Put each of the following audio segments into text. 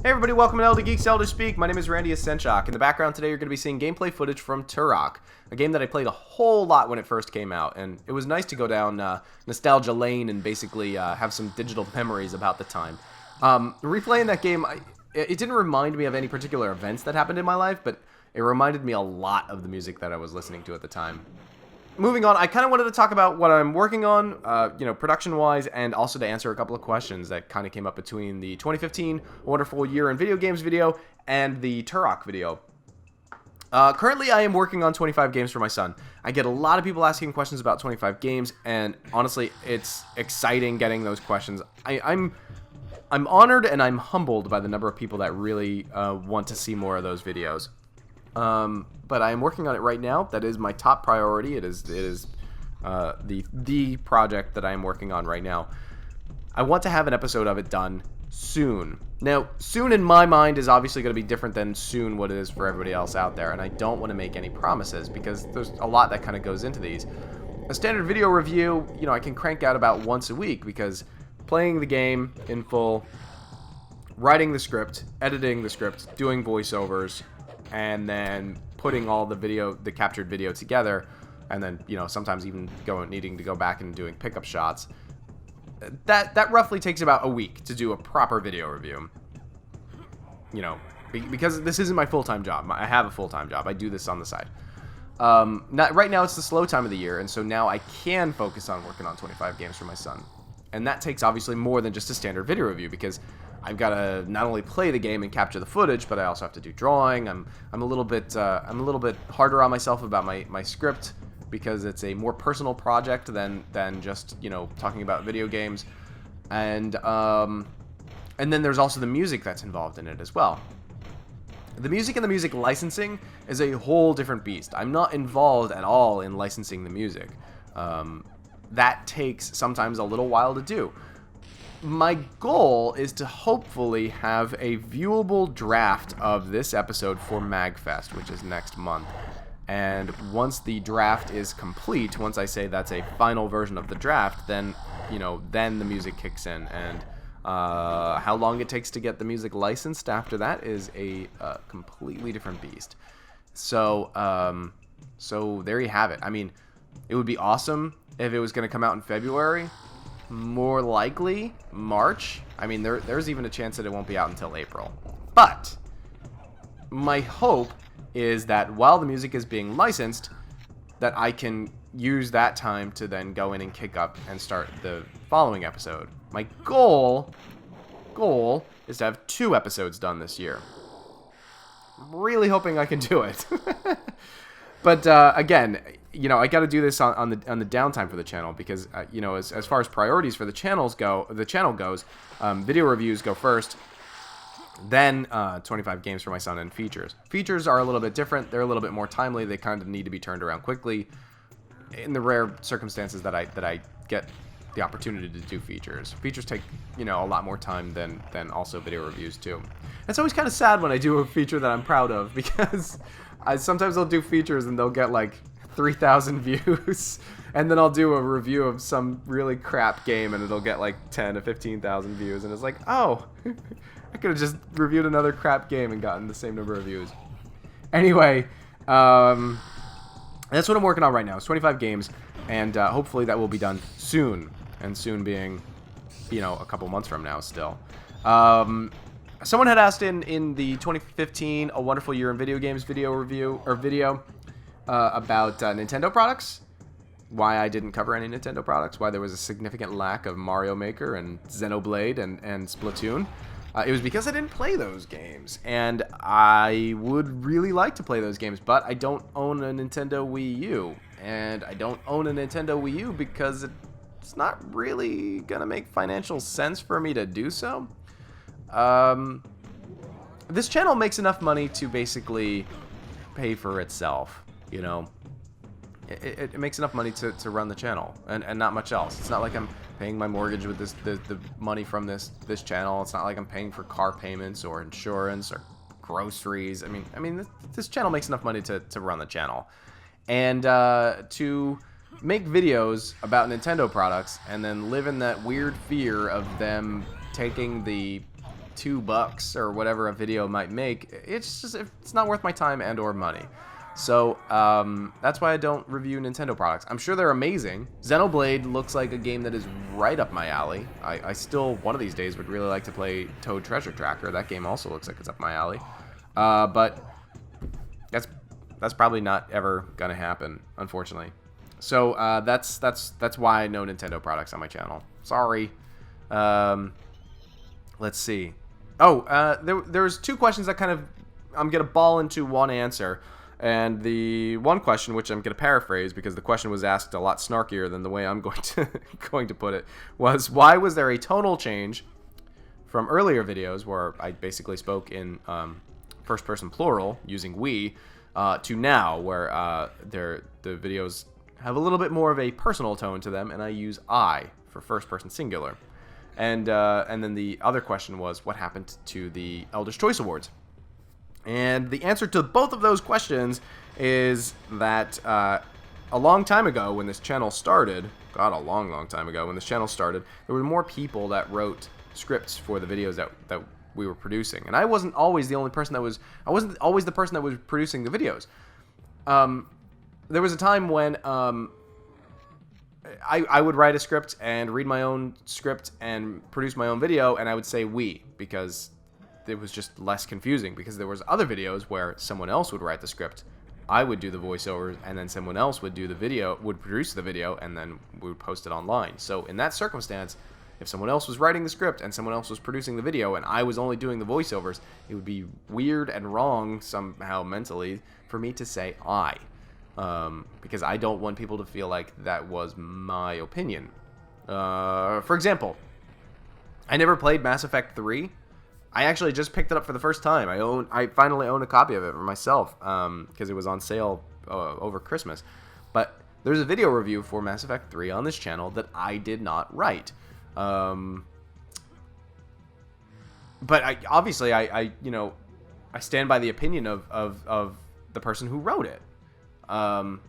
Hey everybody, welcome to Geek Speak. My name is Randy Asenchak. In the background today, you're going to be seeing gameplay footage from Turok, a game that I played a whole lot when it first came out, and it was nice to go down nostalgia lane and basically have some digital memories about the time. Replaying that game, it didn't remind me of any particular events that happened in my life, but it reminded me a lot of the music that I was listening to at the time. Moving on, I kind of wanted to talk about what I'm working on, production-wise, and also to answer a couple of questions that kind of came up between the 2015 A Wonderful Year in Video Games video and the Turok video. Currently, I am working on 25 games for my son. I get a lot of people asking questions about 25 games, and honestly, it's exciting getting those questions. I'm honored and I'm humbled by the number of people that really want to see more of those videos. But I am working on it right now. That is my top priority. It is the project that I am working on right now. I want to have an episode of it done soon. Now, soon in my mind is obviously going to be different than soon what it is for everybody else out there, and I don't want to make any promises because there's a lot that kind of goes into these. A standard video review, I can crank out about once a week because playing the game in full, writing the script, editing the script, doing voiceovers, and then putting all the captured video together, and then sometimes even needing to go back and doing pickup shots. That roughly takes about a week to do a proper video review. Because this isn't my full-time job. I have a full-time job. I do this on the side. Right now it's the slow time of the year, and so now I can focus on working on 25 games for my son. And that takes obviously more than just a standard video review because I've got to not only play the game and capture the footage, but I also have to do drawing. I'm a little bit harder on myself about my script because it's a more personal project than just talking about video games, and then there's also the music that's involved in it as well. The music and the music licensing is a whole different beast. I'm not involved at all in licensing the music. That takes sometimes a little while to do. My goal is to hopefully have a viewable draft of this episode for MagFest, which is next month. And once the draft is complete, once I say that's a final version of the draft, then the music kicks in. And how long it takes to get the music licensed after that is a completely different beast. So there you have it. I mean, it would be awesome if it was going to come out in February. More likely March. I mean, there's even a chance that it won't be out until April. But my hope is that while the music is being licensed, that I can use that time to then go in and kick up and start the following episode. My goal is to have 2 episodes done this year. I'm really hoping I can do it. But again, I got to do this on the downtime for the channel because as far as priorities for the channel goes, video reviews go first, then 25 games for my son, and features. Features are a little bit different. They're a little bit more timely. They kind of need to be turned around quickly. In the rare circumstances that I get the opportunity to do features. Features take a lot more time than also video reviews too. It's always kind of sad when I do a feature that I'm proud of because sometimes I'll do features and they'll get like 3,000 views, and then I'll do a review of some really crap game and it'll get like 10 to 15,000 views, and it's like, oh, I could have just reviewed another crap game and gotten the same number of views. Anyway, that's what I'm working on right now. It's 25 games, and hopefully that will be done soon, and soon being, a couple months from now still. Someone had asked in the 2015 A Wonderful Year in Video Games video about Nintendo products, why I didn't cover any Nintendo products, why there was a significant lack of Mario Maker and Xenoblade and Splatoon. It was because I didn't play those games, and I would really like to play those games, but I don't own a Nintendo Wii U, and I don't own a Nintendo Wii U because it's not really gonna make financial sense for me to do so. This channel makes enough money to basically pay for itself, It makes enough money to run the channel, and not much else. It's not like I'm paying my mortgage with the money from this channel. It's not like I'm paying for car payments or insurance or groceries. I mean, this channel makes enough money to run the channel, and to make videos about Nintendo products and then live in that weird fear of them taking the $2 or whatever a video might make, it's not worth my time and or money. So that's why I don't review Nintendo products. I'm sure they're amazing. Xenoblade looks like a game that is right up my alley. I still, one of these days, would really like to play Toad Treasure Tracker. That game also looks like it's up my alley. But that's probably not ever gonna happen, unfortunately. So that's why no Nintendo products on my channel. Sorry. Let's see. Oh, there's two questions that kind of I'm gonna ball into one answer. And the one question, which I'm going to paraphrase because the question was asked a lot snarkier than the way I'm going to put it, was why was there a tonal change from earlier videos where I basically spoke in first-person plural using we to now where the videos have a little bit more of a personal tone to them and I use I for first-person singular. And then the other question was what happened to the Elder's Choice Awards. And the answer to both of those questions is that a long time ago when this channel started, God, a long time ago when this channel started, there were more people that wrote scripts for the videos that we were producing. And I wasn't always the only person I wasn't always the person that was producing the videos. There was a time when I would write a script and read my own script and produce my own video, and I would say we, because it was just less confusing, because there was other videos where someone else would write the script, I would do the voiceovers, and then someone else would do the video, would produce the video, and then we would post it online. So in that circumstance, if someone else was writing the script and someone else was producing the video and I was only doing the voiceovers, it would be weird and wrong somehow mentally for me to say I, because I don't want people to feel like that was my opinion. For example, I never played Mass Effect 3. I actually just picked it up for the first time. I finally own a copy of it for myself because it was on sale over Christmas. But there's a video review for Mass Effect 3 on this channel that I did not write. But obviously I stand by the opinion of the person who wrote it.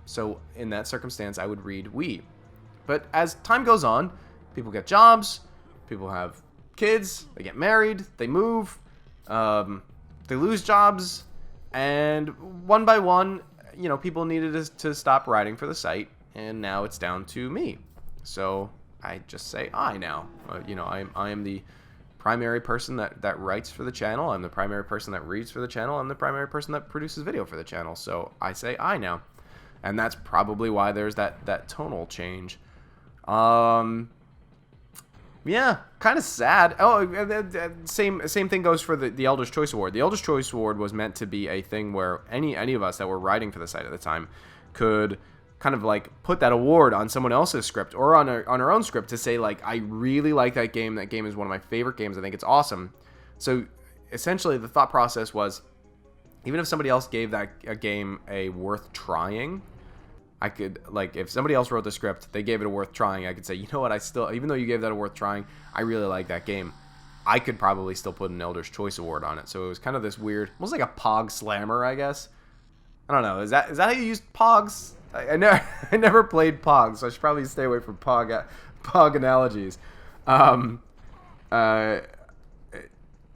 So in that circumstance, I would read we. But as time goes on, people get jobs, people have kids, they get married, they move, they lose jobs, and one by one, people needed to stop writing for the site, and now it's down to me. So I just say I now. I am the primary person that writes for the channel. I'm the primary person that reads for the channel. I'm the primary person that produces video for the channel. So I say I now, and that's probably why there's that tonal change. Yeah, kind of sad. Oh, same thing goes for the Elder's Choice Award. The Elder's Choice Award was meant to be a thing where any of us that were writing for the site at the time could kind of like put that award on someone else's script or on our own script to say like, I really like that game. That game is one of my favorite games. I think it's awesome. So essentially the thought process was, even if somebody else gave a game a worth trying, I could, like, if somebody else wrote the script, they gave it a worth trying, I could say, you know what, even though you gave that a worth trying, I really like that game. I could probably still put an Elder's Choice Award on it. So it was kind of this weird, almost like a Pog Slammer, I guess. I don't know. Is that how you use Pogs? I never played Pog, so I should probably stay away from Pog analogies. I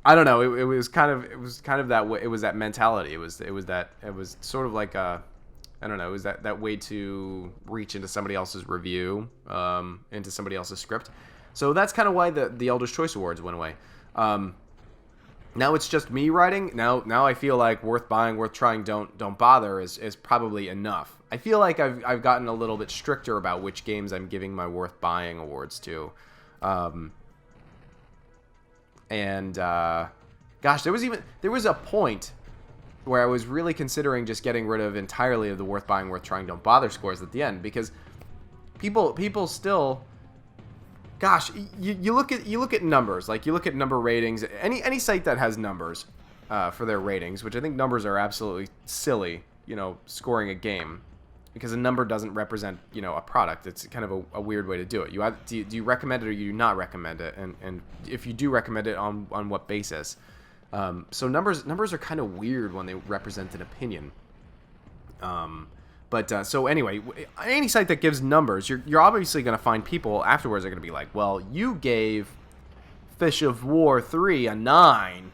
don't know. It was kind of that way. It was that mentality. It was sort of like a, I don't know, it was that way to reach into somebody else's review, into somebody else's script. So that's kind of why the Elder's Choice Awards went away. Now it's just me writing. Now I feel like worth buying, worth trying, don't bother is probably enough. I feel like I've gotten a little bit stricter about which games I'm giving my worth buying awards to. Gosh, there was a point where I was really considering just getting rid of entirely of the worth buying, worth trying, don't bother scores at the end, because people still, gosh, you look at numbers, like you look at number ratings, any site that has numbers for their ratings, which I think numbers are absolutely silly, scoring a game, because a number doesn't represent, a product. It's kind of a weird way to do it. Do you recommend it or you do not recommend it, and if you do recommend it, on what basis? So numbers are kind of weird when they represent an opinion. So anyway, any site that gives numbers, you're obviously going to find people afterwards are going to be like, well, you gave Fish of War 3 a 9.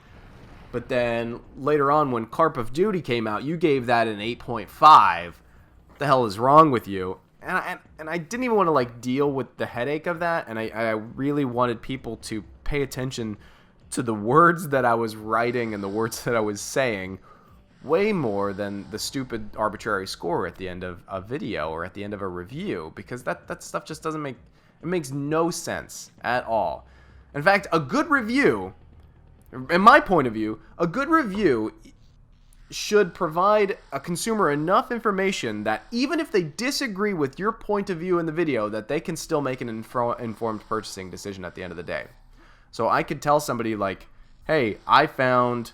But then later on when Carp of Duty came out, you gave that an 8.5. What the hell is wrong with you? And I didn't even want to like deal with the headache of that, and I really wanted people to pay attention to the words that I was writing and the words that I was saying way more than the stupid arbitrary score at the end of a video or at the end of a review, because that stuff just doesn't make, it makes no sense at all. In fact, a good review, in my point of view, a good review should provide a consumer enough information that even if they disagree with your point of view in the video, that they can still make an informed purchasing decision at the end of the day. So I could tell somebody like, hey, I found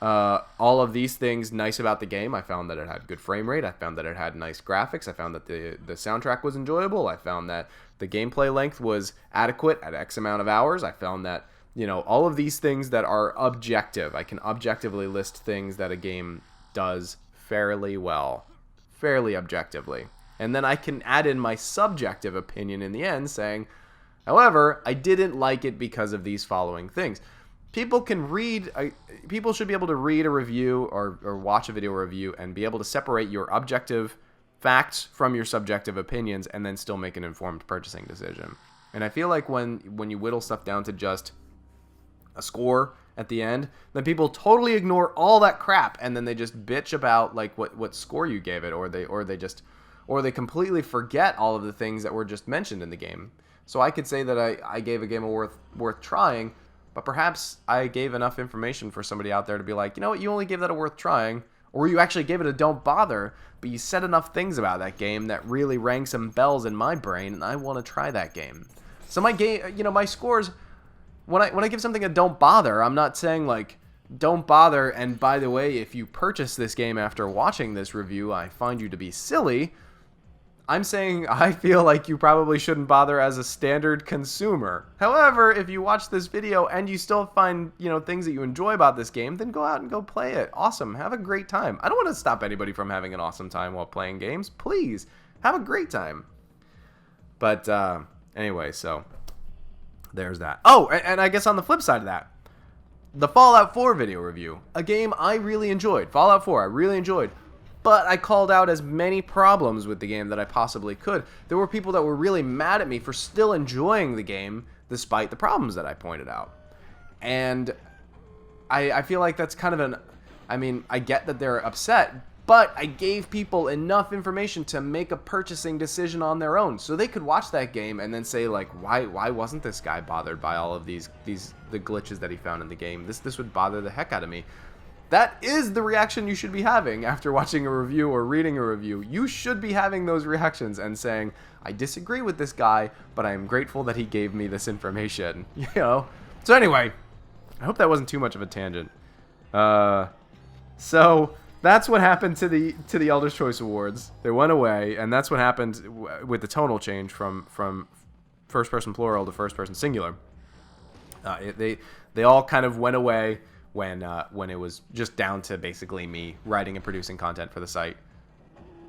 all of these things nice about the game. I found that it had good frame rate. I found that it had nice graphics. I found that the soundtrack was enjoyable. I found that the gameplay length was adequate at X amount of hours. I found that, you know, all of these things that are objective. I can objectively list things that a game does fairly well, fairly objectively. And then I can add in my subjective opinion in the end saying, however, I didn't like it because of these following things. People can read, people should be able to read a review or watch a video review and be able to separate your objective facts from your subjective opinions and then still make an informed purchasing decision. And I feel like when you whittle stuff down to just a score at the end, then people totally ignore all that crap and then they just bitch about like what score you gave it, or they completely forget all of the things that were just mentioned in the game. So I could say that I gave a game worth trying, but perhaps I gave enough information for somebody out there to be like, you know what, you only gave that a worth trying, or you actually gave it a don't bother, but you said enough things about that game that really rang some bells in my brain, and I want to try that game. So my game, you know, my scores, when I give something a don't bother, I'm not saying like, don't bother, and by the way, if you purchase this game after watching this review, I find you to be silly. I'm saying I feel like you probably shouldn't bother as a standard consumer. However, if you watch this video and you still find, you know, things that you enjoy about this game, then go out and go play it. Awesome. Have a great time. I don't want to stop anybody from having an awesome time while playing games. Please, have a great time. But anyway, so there's that. Oh, and I guess on the flip side of that, the Fallout 4 video review, a game I really enjoyed. Fallout 4, I really enjoyed. But I called out as many problems with the game that I possibly could. There were people that were really mad at me for still enjoying the game despite the problems that I pointed out. And I feel like that's kind of I mean, I get that they're upset, but I gave people enough information to make a purchasing decision on their own. So they could watch that game and then say, like, why wasn't this guy bothered by all of the glitches that he found in the game? This would bother the heck out of me. That is the reaction you should be having after watching a review or reading a review. You should be having those reactions and saying, I disagree with this guy, but I am grateful that he gave me this information. You know? So anyway, I hope that wasn't too much of a tangent. So that's what happened to the Elder's Choice Awards. They went away, and that's what happened with the tonal change from first person plural to first person singular. They all kind of went away when it was just down to basically me writing and producing content for the site.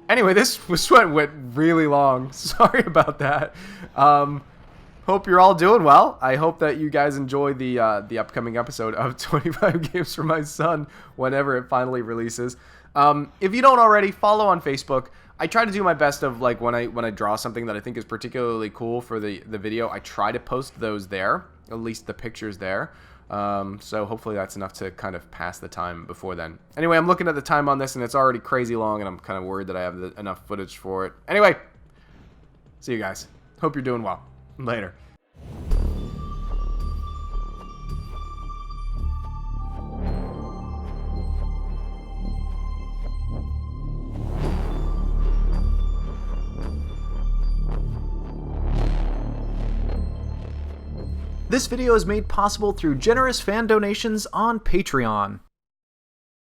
Anyway, this went really long. Sorry about that. Hope you're all doing well. I hope that you guys enjoy the upcoming episode of 25 Games for My Son whenever it finally releases. If you don't already, follow on Facebook. I try to do my best of, like, when I draw something that I think is particularly cool for the video, I try to post those there, at least the pictures there. So hopefully that's enough to kind of pass the time before then. Anyway, I'm looking at the time on this and it's already crazy long and I'm kind of worried that I have enough footage for it. Anyway, see you guys. Hope you're doing well. Later. This video is made possible through generous fan donations on Patreon.